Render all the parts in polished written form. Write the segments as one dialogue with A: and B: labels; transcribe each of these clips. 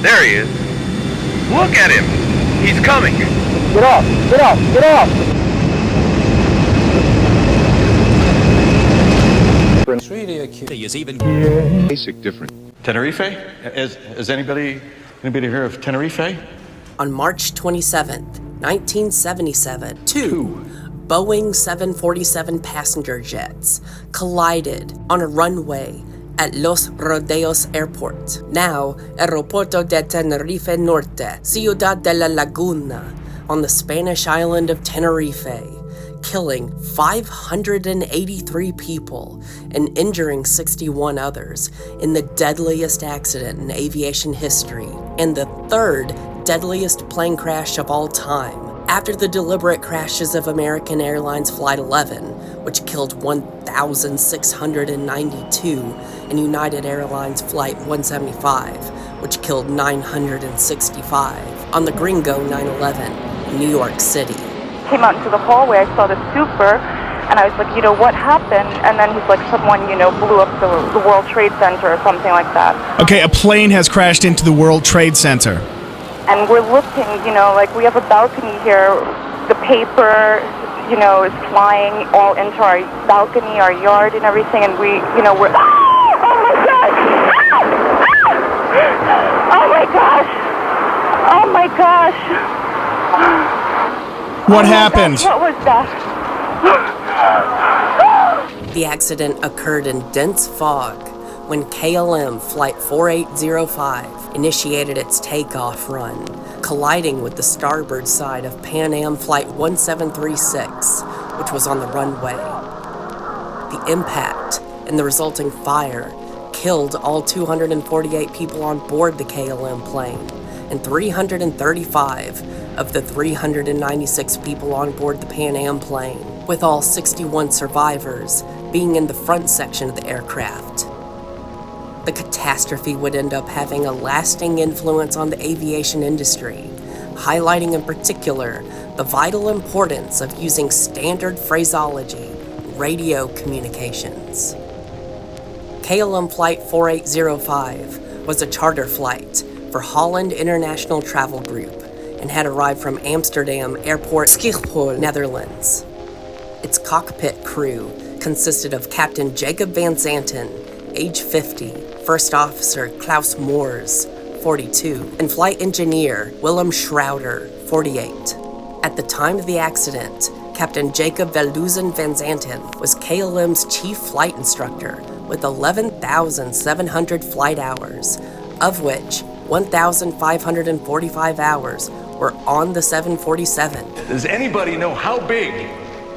A: There he is. Look at him. He's coming.
B: Get off! Get off! Get off!
C: It's really acute. Is even
D: basic difference. Tenerife? Is anybody heard of Tenerife?
E: On March 27th, 1977, two Boeing 747 passenger jets collided on a runway at Los Rodeos Airport, now Aeropuerto de Tenerife Norte, Ciudad de la Laguna, on the Spanish island of Tenerife, killing 583 people and injuring 61 others in the deadliest accident in aviation history and the third deadliest plane crash of all time, after the deliberate crashes of American Airlines Flight 11, which killed 1,692, and United Airlines Flight 175, which killed 965, on the Gringo 911 in New York City.
F: Came out into the hallway, I saw the super, and I was like, what happened? And then he's like, someone, blew up the World Trade Center or something like that.
G: Okay, a plane has crashed into the World Trade Center.
F: And we're looking, like we have a balcony here. The paper, is flying all into our balcony, our yard and everything. And we're, oh my gosh! Oh my gosh! Oh my gosh!
G: What happened?
F: What was that?
E: The accident occurred in dense fog when KLM Flight 4805 initiated its takeoff run, colliding with the starboard side of Pan Am Flight 1736, which was on the runway. The impact and the resulting fire killed all 248 people on board the KLM plane, and 335 of the 396 people on board the Pan Am plane, with all 61 survivors being in the front section of the aircraft. The catastrophe would end up having a lasting influence on the aviation industry, highlighting in particular the vital importance of using standard phraseology in radio communications. KLM Flight 4805 was a charter flight for Holland International Travel Group and had arrived from Amsterdam Airport Schiphol, Netherlands. Its cockpit crew consisted of Captain Jacob Van Zanten, age 50, First Officer Klaus Moors, 42, and Flight Engineer Willem Schrouder, 48. At the time of the accident, Captain Jacob Veluzen Van Zanten was KLM's chief flight instructor with 11,700 flight hours, of which 1,545 hours were on the 747.
D: Does anybody know how big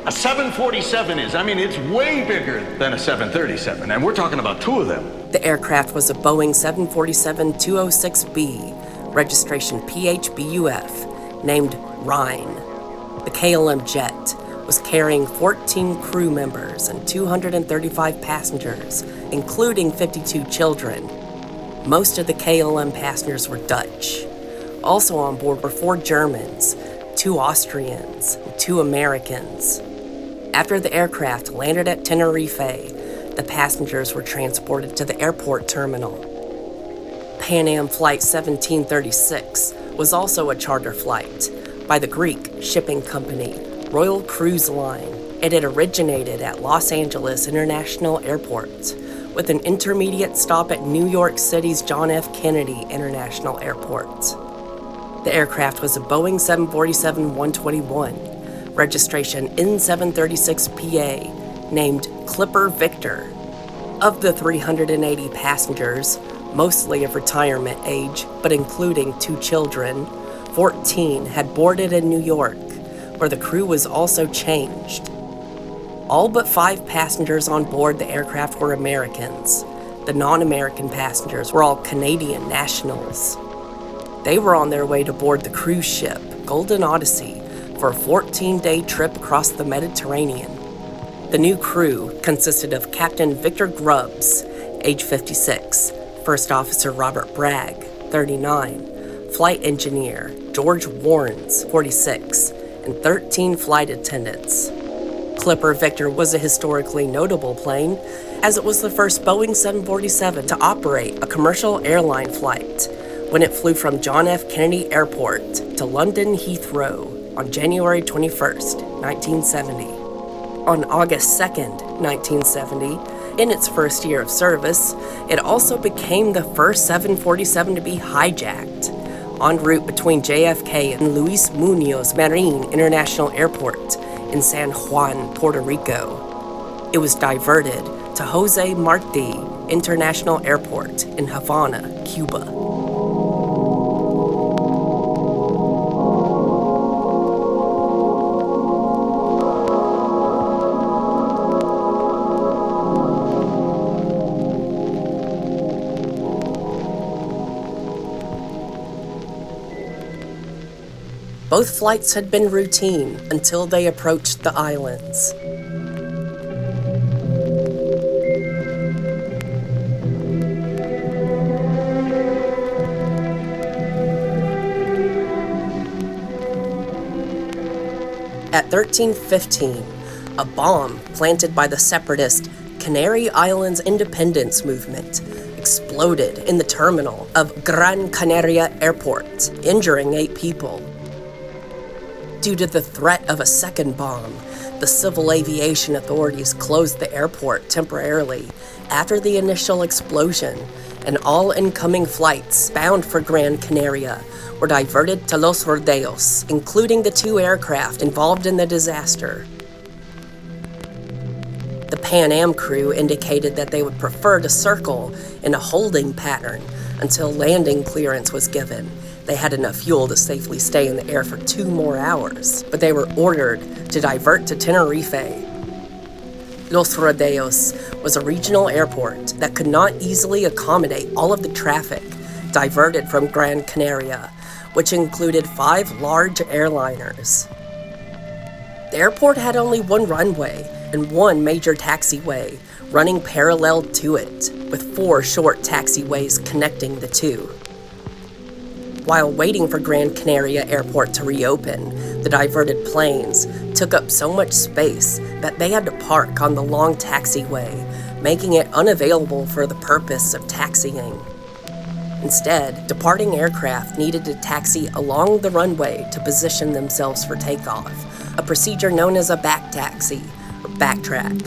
D: a 747 is? I mean, it's way bigger than a 737, and we're talking about two of them.
E: The aircraft was a Boeing 747-206B, registration PHBUF, named Rhine. The KLM jet was carrying 14 crew members and 235 passengers, including 52 children. Most of the KLM passengers were Dutch. Also on board were 4 Germans, 2 Austrians, and 2 Americans. After the aircraft landed at Tenerife, the passengers were transported to the airport terminal. Pan Am Flight 1736 was also a charter flight by the Greek shipping company Royal Cruise Line. It had originated at Los Angeles International Airport, with an intermediate stop at New York City's John F. Kennedy International Airport. The aircraft was a Boeing 747-121, registration N736PA, named Clipper Victor. Of the 380 passengers, mostly of retirement age, but including 2 children, 14 had boarded in New York, where the crew was also changed. All but 5 passengers on board the aircraft were Americans. The non-American passengers were all Canadian nationals. They were on their way to board the cruise ship Golden Odyssey for a 14-day trip across the Mediterranean. The new crew consisted of Captain Victor Grubbs, age 56, First Officer Robert Bragg, 39, Flight Engineer George Warrens, 46, and 13 flight attendants. Clipper Victor was a historically notable plane, as it was the first Boeing 747 to operate a commercial airline flight, when it flew from John F. Kennedy Airport to London Heathrow on January 21st, 1970. On August 2nd, 1970, in its first year of service, it also became the first 747 to be hijacked, en route between JFK and Luis Muñoz Marin International Airport in San Juan, Puerto Rico. It was diverted to Jose Marti International Airport in Havana, Cuba. Both flights had been routine until they approached the islands. At 13:15, a bomb planted by the separatist Canary Islands Independence Movement exploded in the terminal of Gran Canaria Airport, injuring 8 people. Due to the threat of a second bomb, the civil aviation authorities closed the airport temporarily after the initial explosion, and all incoming flights bound for Gran Canaria were diverted to Los Rodeos, including the 2 aircraft involved in the disaster. The Pan Am crew indicated that they would prefer to circle in a holding pattern until landing clearance was given. They had enough fuel to safely stay in the air for 2 more hours, but they were ordered to divert to Tenerife. Los Rodeos was a regional airport that could not easily accommodate all of the traffic diverted from Gran Canaria, which included 5 large airliners. The airport had only 1 runway and 1 major taxiway running parallel to it, with 4 short taxiways connecting the 2. While waiting for Gran Canaria Airport to reopen, the diverted planes took up so much space that they had to park on the long taxiway, making it unavailable for the purpose of taxiing. Instead, departing aircraft needed to taxi along the runway to position themselves for takeoff, a procedure known as a back taxi or backtrack.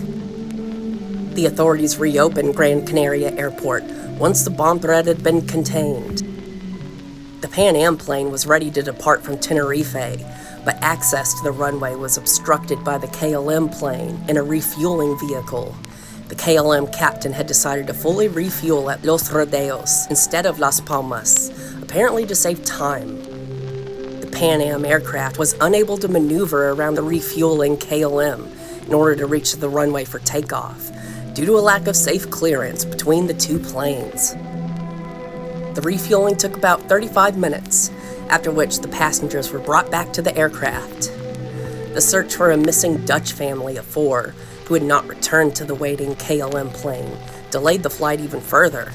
E: The authorities reopened Gran Canaria Airport once the bomb threat had been contained. The Pan Am plane was ready to depart from Tenerife, but access to the runway was obstructed by the KLM plane and a refueling vehicle. The KLM captain had decided to fully refuel at Los Rodeos instead of Las Palmas, apparently to save time. The Pan Am aircraft was unable to maneuver around the refueling KLM in order to reach the runway for takeoff, due to a lack of safe clearance between the 2 planes. The refueling took about 35 minutes, after which the passengers were brought back to the aircraft. The search for a missing Dutch family of 4 who had not returned to the waiting KLM plane delayed the flight even further.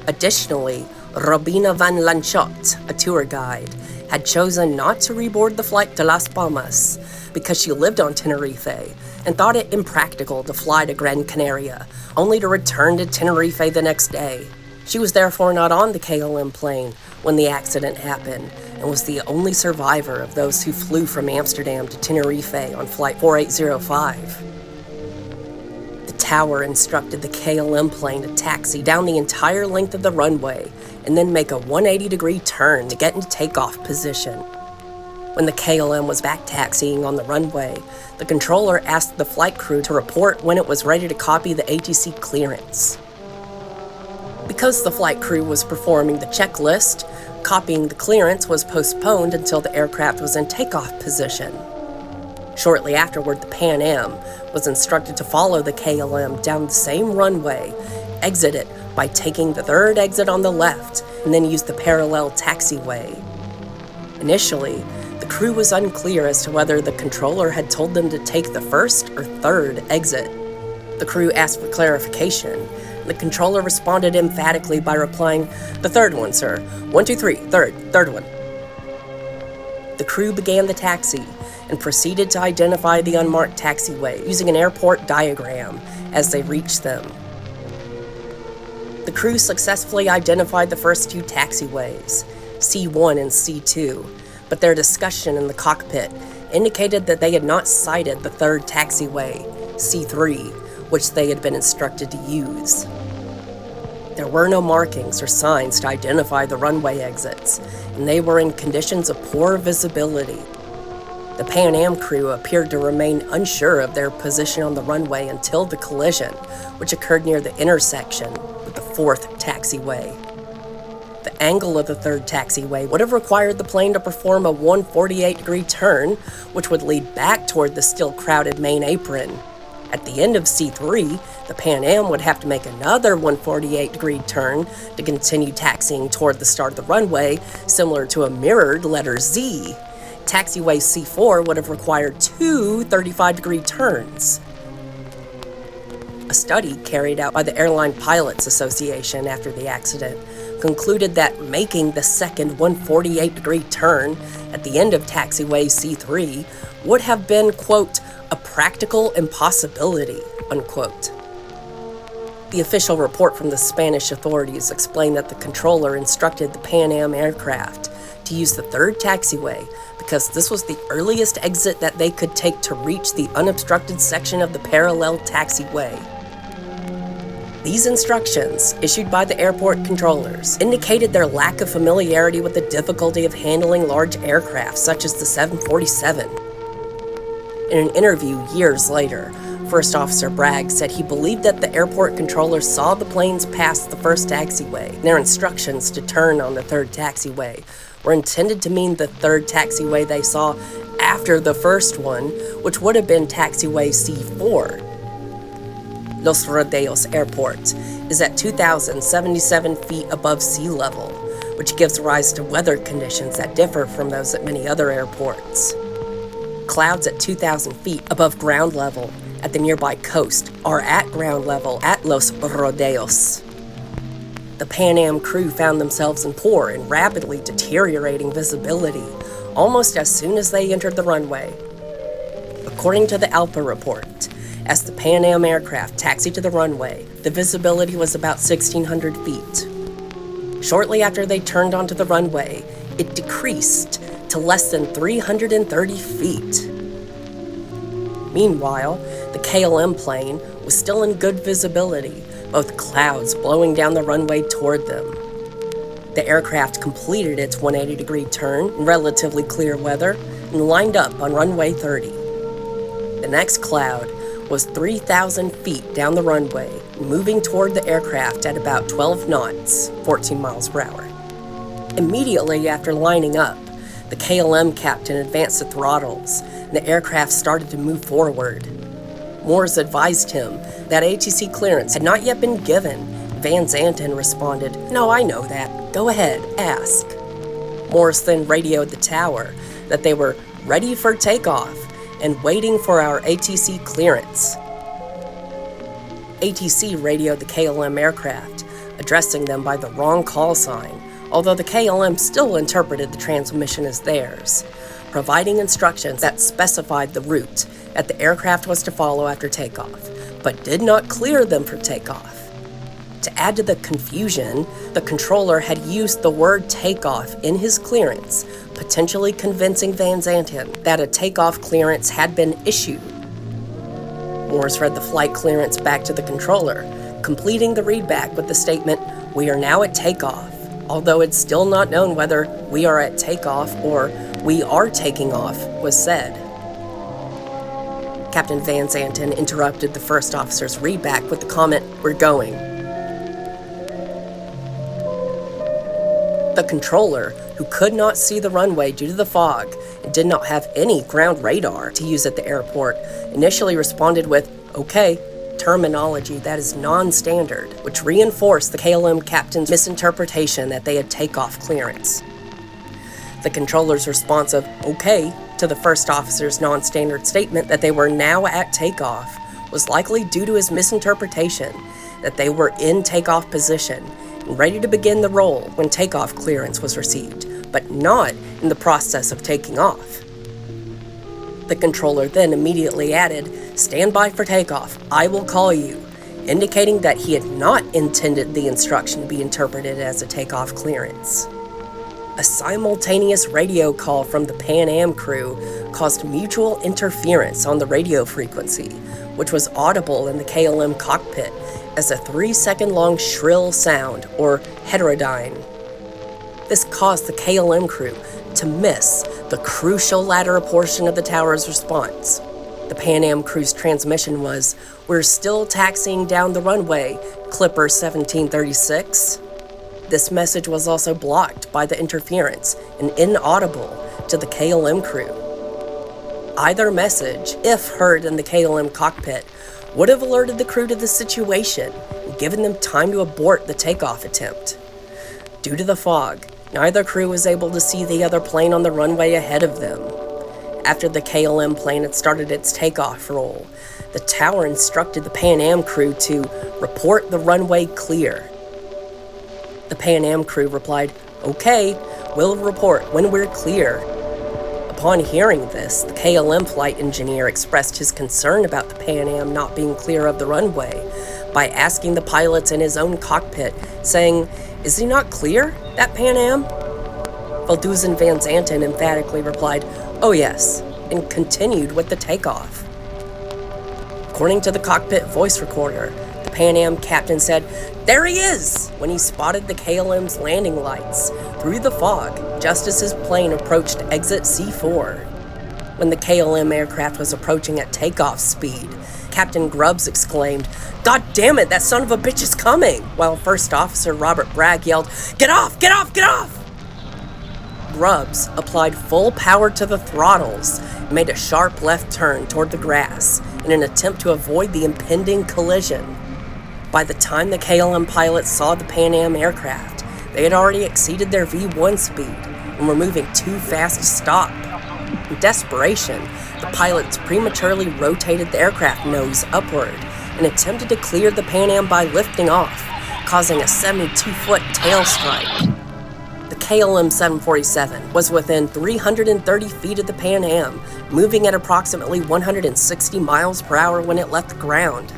E: Additionally, Robina van Lanschot, a tour guide, had chosen not to reboard the flight to Las Palmas because she lived on Tenerife and thought it impractical to fly to Gran Canaria, only to return to Tenerife the next day. She was therefore not on the KLM plane when the accident happened and was the only survivor of those who flew from Amsterdam to Tenerife on Flight 4805. The tower instructed the KLM plane to taxi down the entire length of the runway and then make a 180-degree turn to get into takeoff position. When the KLM was back taxiing on the runway, the controller asked the flight crew to report when it was ready to copy the ATC clearance. Because the flight crew was performing the checklist, copying the clearance was postponed until the aircraft was in takeoff position. Shortly afterward, the Pan Am was instructed to follow the KLM down the same runway, exit it by taking the 3rd exit on the left, and then use the parallel taxiway. Initially, the crew was unclear as to whether the controller had told them to take the 1st or 3rd exit. The crew asked for clarification. The controller responded emphatically by replying, "The 3rd one, sir. 1, 2, 3, 3rd one." The crew began the taxi and proceeded to identify the unmarked taxiway using an airport diagram as they reached them. The The crew successfully identified the first two taxiways, C1 and C2, but their discussion in the cockpit indicated that they had not sighted the third taxiway, C3, which they had been instructed to use. There were no markings or signs to identify the runway exits, and they were in conditions of poor visibility. The Pan Am crew appeared to remain unsure of their position on the runway until the collision, which occurred near the intersection with the fourth taxiway. The angle of the third taxiway would have required the plane to perform a 148-degree turn, which would lead back toward the still crowded main apron. At the end of C3, the Pan Am would have to make another 148-degree turn to continue taxiing toward the start of the runway, similar to a mirrored letter Z. Taxiway C4 would have required two 35-degree turns. A study carried out by the Airline Pilots Association after the accident concluded that making the second 148-degree turn at the end of taxiway C3 would have been, quote, a practical impossibility, unquote. The official report from the Spanish authorities explained that the controller instructed the Pan Am aircraft to use the third taxiway because this was the earliest exit that they could take to reach the unobstructed section of the parallel taxiway. These instructions, issued by the airport controllers, indicated their lack of familiarity with the difficulty of handling large aircraft such as the 747. In an interview years later, First Officer Bragg said he believed that the airport controllers saw the planes pass the first taxiway. Their instructions to turn on the third taxiway were intended to mean the third taxiway they saw after the first one, which would have been taxiway C4. Los Rodeos Airport is at 2,077 feet above sea level, which gives rise to weather conditions that differ from those at many other airports. Clouds at 2,000 feet above ground level at the nearby coast are at ground level at Los Rodeos. The Pan Am crew found themselves in poor and rapidly deteriorating visibility almost as soon as they entered the runway. According to the ALPA report, as the Pan Am aircraft taxied to the runway, the visibility was about 1,600 feet. Shortly after they turned onto the runway, it decreased to less than 330 feet. Meanwhile, the KLM plane was still in good visibility, both clouds blowing down the runway toward them. The aircraft completed its 180-degree turn in relatively clear weather and lined up on runway 30. The next cloud was 3,000 feet down the runway, moving toward the aircraft at about 12 knots, 14 miles per hour. Immediately after lining up, the KLM captain advanced the throttles, and the aircraft started to move forward. Moores advised him that ATC clearance had not yet been given. Van Zanten responded, "No, I know that. Go ahead, ask." Moores then radioed the tower that they were ready for takeoff and waiting for our ATC clearance. ATC radioed the KLM aircraft, addressing them by the wrong call sign, although the KLM still interpreted the transmission as theirs, providing instructions that specified the route that the aircraft was to follow after takeoff, but did not clear them for takeoff. To add to the confusion, the controller had used the word takeoff in his clearance, potentially convincing Van Zanten that a takeoff clearance had been issued. Moores read the flight clearance back to the controller, completing the readback with the statement, "We are now at takeoff," although it's still not known whether "we are at takeoff" or "we are taking off" was said. Captain Van Zanten interrupted the first officer's readback with the comment, "We're going." The controller, who could not see the runway due to the fog and did not have any ground radar to use at the airport, initially responded with, "Okay," terminology that is non-standard, which reinforced the KLM captain's misinterpretation that they had takeoff clearance. The controller's response of "okay" to the first officer's non-standard statement that they were now at takeoff was likely due to his misinterpretation that they were in takeoff position and ready to begin the roll when takeoff clearance was received, but not in the process of taking off. The controller then immediately added, "Stand by for takeoff, I will call you," indicating that he had not intended the instruction to be interpreted as a takeoff clearance. A simultaneous radio call from the Pan Am crew caused mutual interference on the radio frequency, which was audible in the KLM cockpit as a 3-second-long shrill sound, or heterodyne. This caused the KLM crew to miss the crucial latter portion of the tower's response. The Pan Am crew's transmission was, "We're still taxiing down the runway, Clipper 1736. This message was also blocked by the interference and inaudible to the KLM crew. Either message, if heard in the KLM cockpit, would have alerted the crew to the situation and given them time to abort the takeoff attempt. Due to the fog, neither crew was able to see the other plane on the runway ahead of them. After the KLM plane had started its takeoff roll, the tower instructed the Pan Am crew to report the runway clear. The Pan Am crew replied, "Okay, we'll report when we're clear." Upon hearing this, the KLM flight engineer expressed his concern about the Pan Am not being clear of the runway by asking the pilots in his own cockpit, saying, "Is he not clear, that Pan Am?" Valduzen van Zanten emphatically replied, "Oh yes," and continued with the takeoff. According to the cockpit voice recorder, the Pan Am captain said, "There he is!" when he spotted the KLM's landing lights through the fog just as his plane approached exit C4. When the KLM aircraft was approaching at takeoff speed, Captain Grubbs exclaimed, "God damn it, that son of a bitch is coming!" while First Officer Robert Bragg yelled, "Get off, get off, get off!" Grubbs applied full power to the throttles and made a sharp left turn toward the grass in an attempt to avoid the impending collision. By the time the KLM pilots saw the Pan Am aircraft, they had already exceeded their V1 speed and were moving too fast to stop. In desperation, the pilots prematurely rotated the aircraft nose upward and attempted to clear the Pan Am by lifting off, causing a 72-foot tail strike. The KLM 747 was within 330 feet of the Pan Am, moving at approximately 160 miles per hour when it left the ground.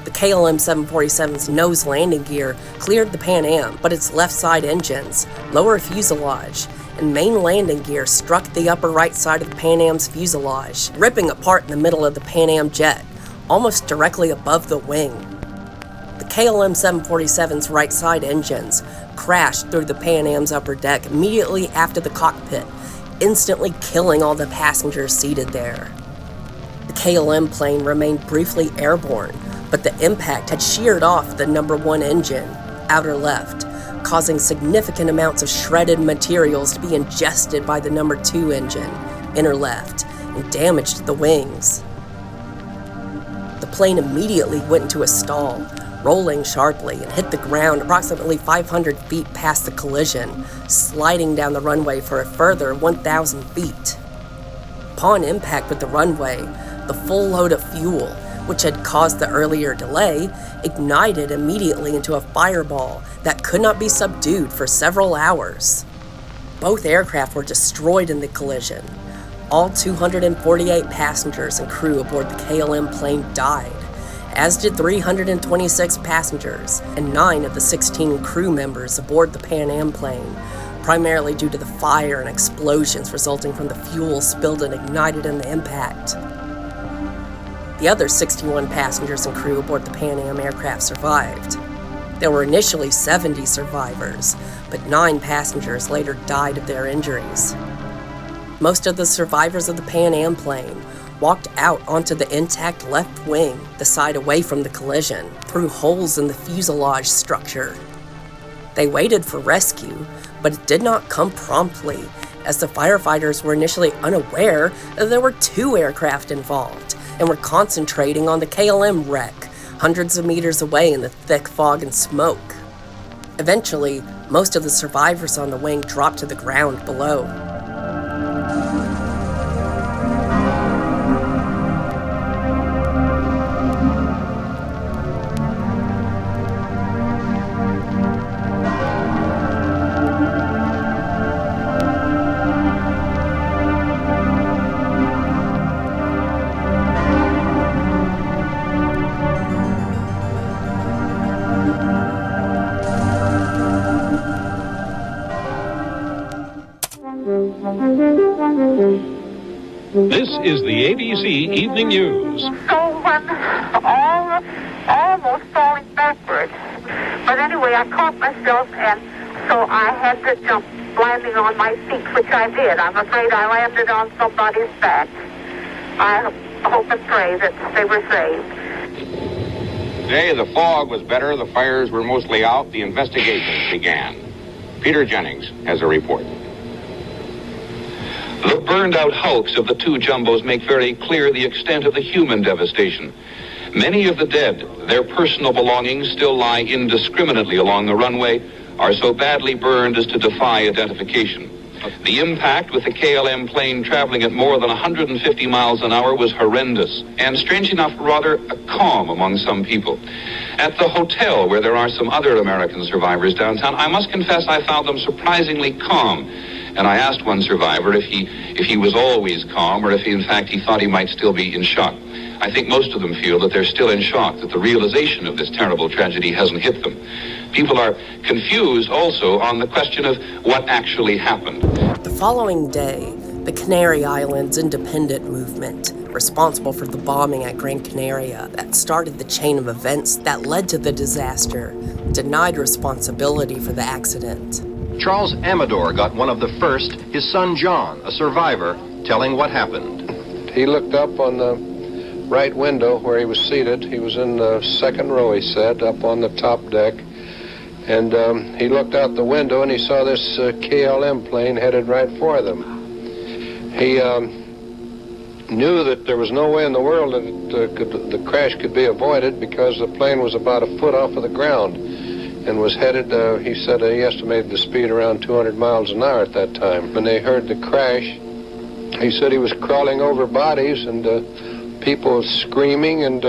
E: The KLM 747's nose landing gear cleared the Pan Am, but its left side engines, lower fuselage, and main landing gear struck the upper right side of the Pan Am's fuselage, ripping apart in the middle of the Pan Am jet, almost directly above the wing. The KLM 747's right side engines crashed through the Pan Am's upper deck immediately after the cockpit, instantly killing all the passengers seated there. The KLM plane remained briefly airborne, but the impact had sheared off the number 1 engine, outer left, causing significant amounts of shredded materials to be ingested by the number 2 engine, inner left, and damaged the wings. The plane immediately went into a stall, rolling sharply, and hit the ground approximately 500 feet past the collision, sliding down the runway for a further 1,000 feet. Upon impact with the runway, the full load of fuel, which had caused the earlier delay, ignited immediately into a fireball that could not be subdued for several hours. Both aircraft were destroyed in the collision. All 248 passengers and crew aboard the KLM plane died, as did 326 passengers and 9 of the 16 crew members aboard the Pan Am plane, primarily due to the fire and explosions resulting from the fuel spilled and ignited in the impact. The other 61 passengers and crew aboard the Pan Am aircraft survived. There were initially 70 survivors, but 9 passengers later died of their injuries. Most of the survivors of the Pan Am plane walked out onto the intact left wing, the side away from the collision, through holes in the fuselage structure. They waited for rescue, but it did not come promptly, as the firefighters were initially unaware that there were 2 aircraft involved, and were concentrating on the KLM wreck, hundreds of meters away in the thick fog and smoke. Eventually, most of the survivors on the wing dropped to the ground below.
H: This is the ABC Evening News.
F: So almost falling backwards. But anyway, I caught myself, and so I had to jump, landing on my feet, which I did. I'm afraid I landed on somebody's back. I hope and pray that they were saved.
I: Today, the fog was better, the fires were mostly out, the investigations began. Peter Jennings has a report.
J: The burned-out hulks of the two jumbos make very clear the extent of the human devastation. Many of the dead, their personal belongings still lie indiscriminately along the runway, are so badly burned as to defy identification. The impact with the KLM plane traveling at more than 150 miles an hour was horrendous, and strange enough, rather a calm among some people. At the hotel where there are some other American survivors downtown, I must confess I found them surprisingly calm. And I asked one survivor if he was always calm, or if in fact he thought he might still be in shock. I think most of them feel that they're still in shock, that the realization of this terrible tragedy hasn't hit them. People are confused also on the question of what actually happened.
E: The following day, the Canary Islands Independent Movement, responsible for the bombing at Gran Canaria that started the chain of events that led to the disaster, denied responsibility for the accident.
K: Charles Amador got one of the first, his son John, a survivor, telling what happened.
L: He looked up on the right window where he was seated. He was in the second row, he said, up on the top deck. And he looked out the window and he saw this KLM plane headed right for them. He knew that there was no way in the world that the crash could be avoided, because the plane was about a foot off of the ground and was headed, he said he estimated the speed around 200 miles an hour at that time. When they heard the crash, he said he was crawling over bodies and people screaming and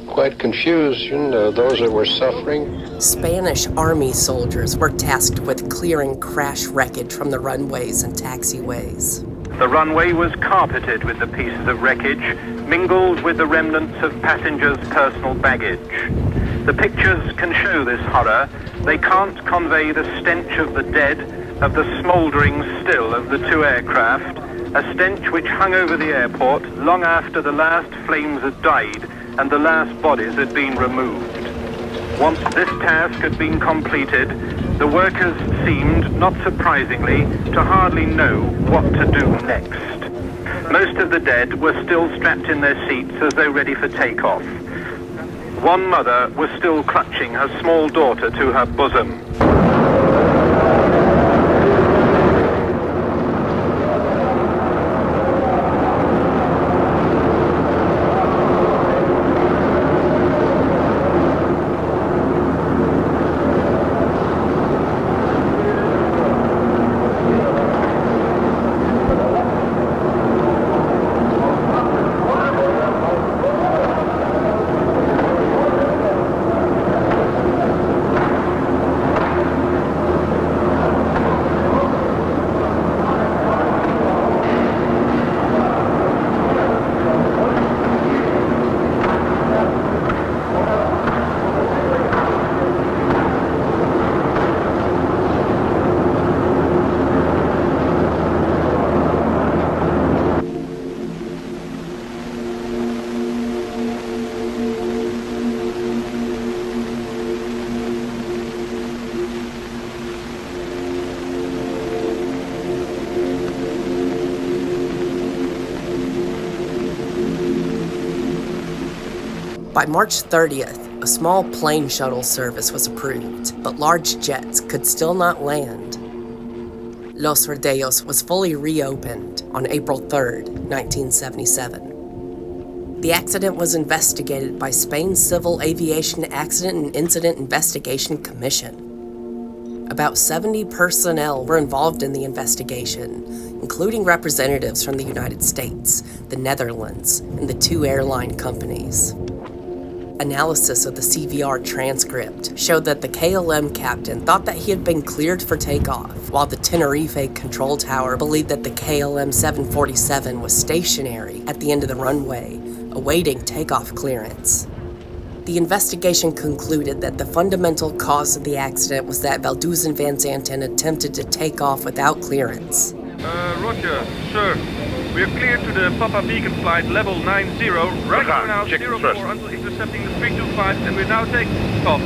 L: quite confused, those that were suffering.
E: Spanish army soldiers were tasked with clearing crash wreckage from the runways and taxiways.
M: The runway was carpeted with the pieces of wreckage, mingled with the remnants of passengers' personal baggage. The pictures can show this horror. They can't convey the stench of the dead, of the smouldering still of the two aircraft, a stench which hung over the airport long after the last flames had died and the last bodies had been removed. Once this task had been completed, the workers seemed, not surprisingly, to hardly know what to do next. Most of the dead were still strapped in their seats as though ready for takeoff. One mother was still clutching her small daughter to her bosom.
E: By March 30th, a small plane shuttle service was approved, but large jets could still not land. Los Rodeos was fully reopened on April 3rd, 1977. The accident was investigated by Spain's Civil Aviation Accident and Incident Investigation Commission. About 70 personnel were involved in the investigation, including representatives from the United States, the Netherlands, and the two airline companies. Analysis of the CVR transcript showed that the KLM captain thought that he had been cleared for takeoff, while the Tenerife control tower believed that the KLM 747 was stationary at the end of the runway, awaiting takeoff clearance. The investigation concluded that the fundamental cause of the accident was that Valduzen Van Zanten attempted to take off without clearance.
A: Roger, sir. We are cleared to the Papa Beacon flight level 90. Right now, 04 until intercepting the 325, and we're now taking off.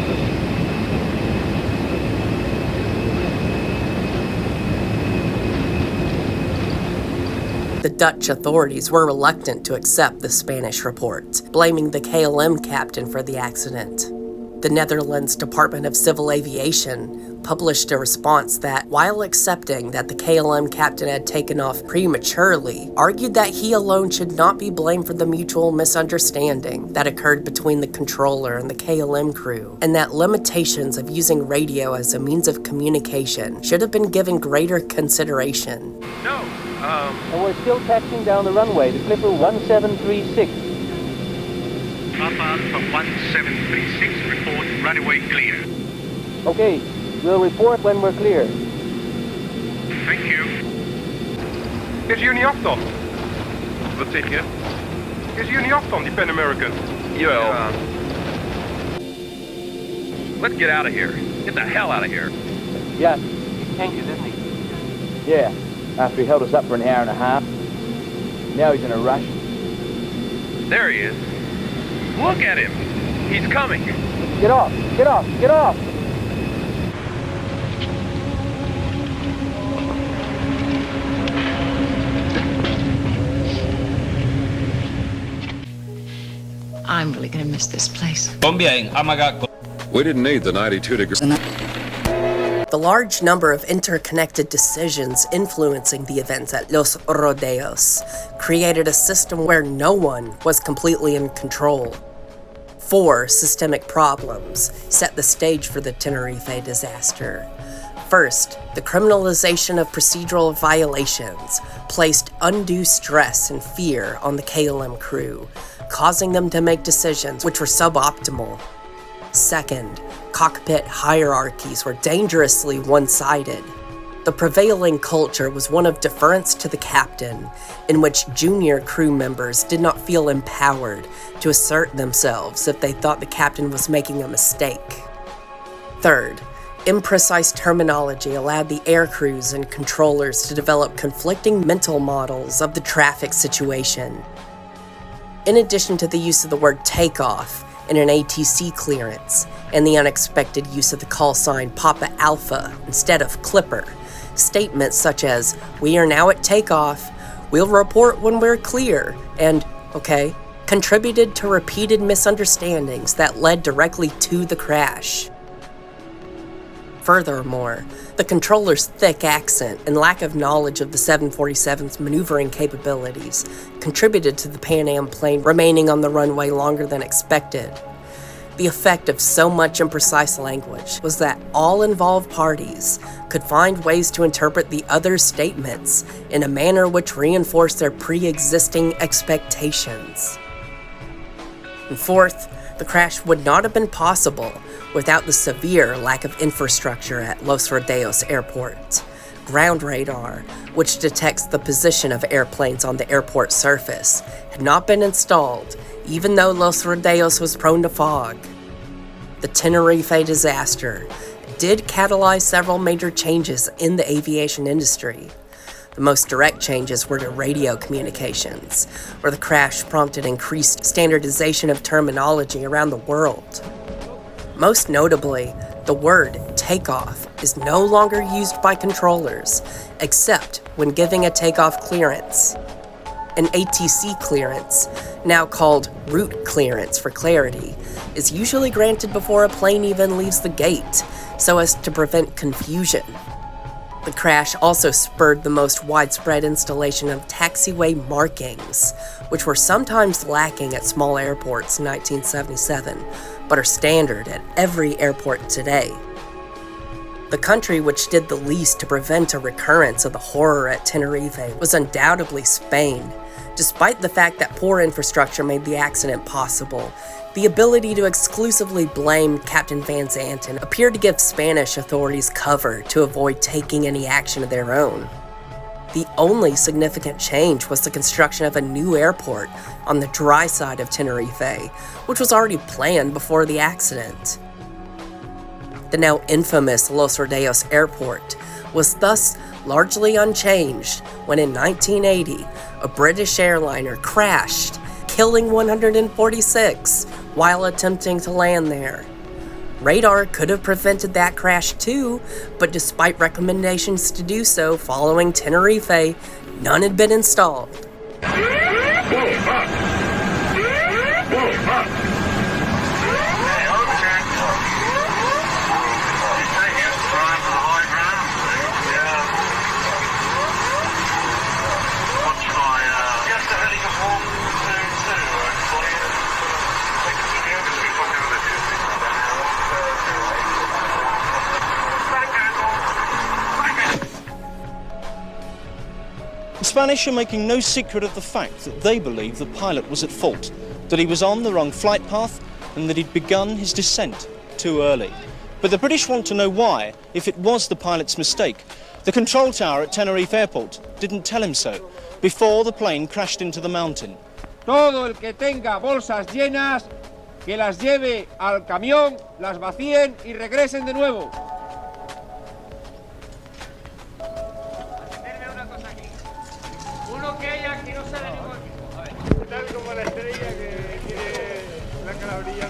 E: The Dutch authorities were reluctant to accept the Spanish report, blaming the KLM captain for the accident. The Netherlands Department of Civil Aviation published a response that, while accepting that the KLM captain had taken off prematurely, argued that he alone should not be blamed for the mutual misunderstanding that occurred between the controller and the KLM crew, and that limitations of using radio as a means of communication should have been given greater consideration.
A: No,
B: And we're still taxiing down the runway to Clipper 1736.
M: Papa for 1736, report runway clear.
B: Okay, we'll report when we're clear.
M: Thank you.
A: Is hier niet afstand? Wat zeg je? Is hier niet afstand, die Pan American? Jawel. Let's get out of here. Get the hell out of here.
B: Yeah, he's anxious, isn't he? Yeah, after he held us up for an hour and a half. Now he's in a rush.
A: There he is. Look at him. He's coming.
B: Get off! Get off! Get off!
N: I'm really gonna miss this place.
K: We didn't need the 92 degrees.
E: The large number of interconnected decisions influencing the events at Los Rodeos created a system where no one was completely in control. 4 systemic problems set the stage for the Tenerife disaster. First, the criminalization of procedural violations placed undue stress and fear on the KLM crew, causing them to make decisions which were suboptimal. Second, cockpit hierarchies were dangerously one-sided. The prevailing culture was one of deference to the captain, in which junior crew members did not feel empowered to assert themselves if they thought the captain was making a mistake. Third, imprecise terminology allowed the air crews and controllers to develop conflicting mental models of the traffic situation. In addition to the use of the word takeoff in an ATC clearance, and the unexpected use of the call sign Papa Alpha instead of Clipper, statements such as, "We are now at takeoff," "We'll report when we're clear," and "Okay," contributed to repeated misunderstandings that led directly to the crash. Furthermore, the controller's thick accent and lack of knowledge of the 747's maneuvering capabilities contributed to the Pan Am plane remaining on the runway longer than expected. The effect of so much imprecise language was that all involved parties could find ways to interpret the other's statements in a manner which reinforced their pre-existing expectations. And fourth, the crash would not have been possible without the severe lack of infrastructure at Los Rodeos Airport. Ground radar, which detects the position of airplanes on the airport surface, had not been installed, even though Los Rodeos was prone to fog. The Tenerife disaster did catalyze several major changes in the aviation industry. The most direct changes were to radio communications, where the crash prompted increased standardization of terminology around the world. Most notably, the word takeoff is no longer used by controllers, except when giving a takeoff clearance. An ATC clearance, now called route clearance for clarity, is usually granted before a plane even leaves the gate, so as to prevent confusion. The crash also spurred the most widespread installation of taxiway markings, which were sometimes lacking at small airports in 1977, but are standard at every airport today. The country which did the least to prevent a recurrence of the horror at Tenerife was undoubtedly Spain. Despite the fact that poor infrastructure made the accident possible, the ability to exclusively blame Captain Van Zanten appeared to give Spanish authorities cover to avoid taking any action of their own. The only significant change was the construction of a new airport on the dry side of Tenerife, which was already planned before the accident. The now infamous Los Rodeos Airport was thus largely unchanged when in 1980, a British airliner crashed, killing 146 while attempting to land there. Radar could have prevented that crash too, but despite recommendations to do so following Tenerife, none had been installed.
O: The Spanish are making no secret of the fact that they believe the pilot was at fault, that he was on the wrong flight path and that he'd begun his descent too early. But the British want to know why, if it was the pilot's mistake. The control tower at Tenerife Airport didn't tell him so before the plane crashed into the mountain.
P: Todo el que tenga bolsas llenas, que las lleve al camión, las vacíen y regresen de nuevo. Uno que haya aquí no sale ningún. A ver. Tal como la estrella que tiene la calabrilla.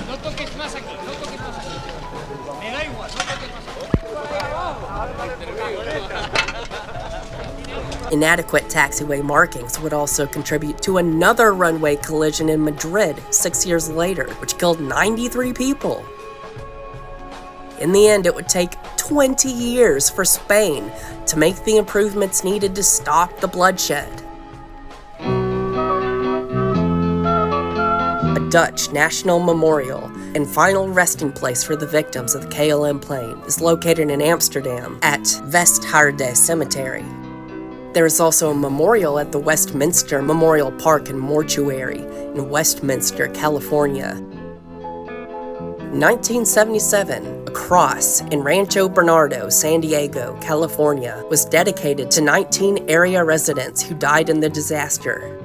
P: No toques más aquí, no toques más aquí. Me da igual, no toques más aquí.
E: Inadequate taxiway markings would also contribute to another runway collision in Madrid 6 years later, which killed 93 people. In the end, it would take 20 years for Spain to make the improvements needed to stop the bloodshed. A Dutch national memorial and final resting place for the victims of the KLM plane is located in Amsterdam at Westhaarde Cemetery. There is also a memorial at the Westminster Memorial Park and Mortuary in Westminster, California. In 1977, a cross in Rancho Bernardo, San Diego, California, was dedicated to 19 area residents who died in the disaster.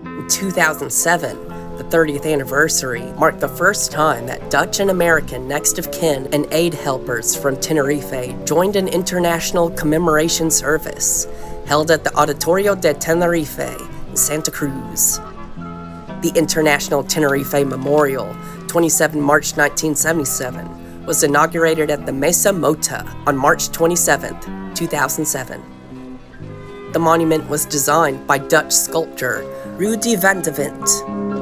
E: In 2007, the 30th anniversary marked the first time that Dutch and American next of kin and aid helpers from Tenerife joined an international commemoration service held at the Auditorio de Tenerife in Santa Cruz. The International Tenerife Memorial, 27 March 1977, was inaugurated at the Mesa Mota on March 27, 2007. The monument was designed by Dutch sculptor Rudy van de Wint.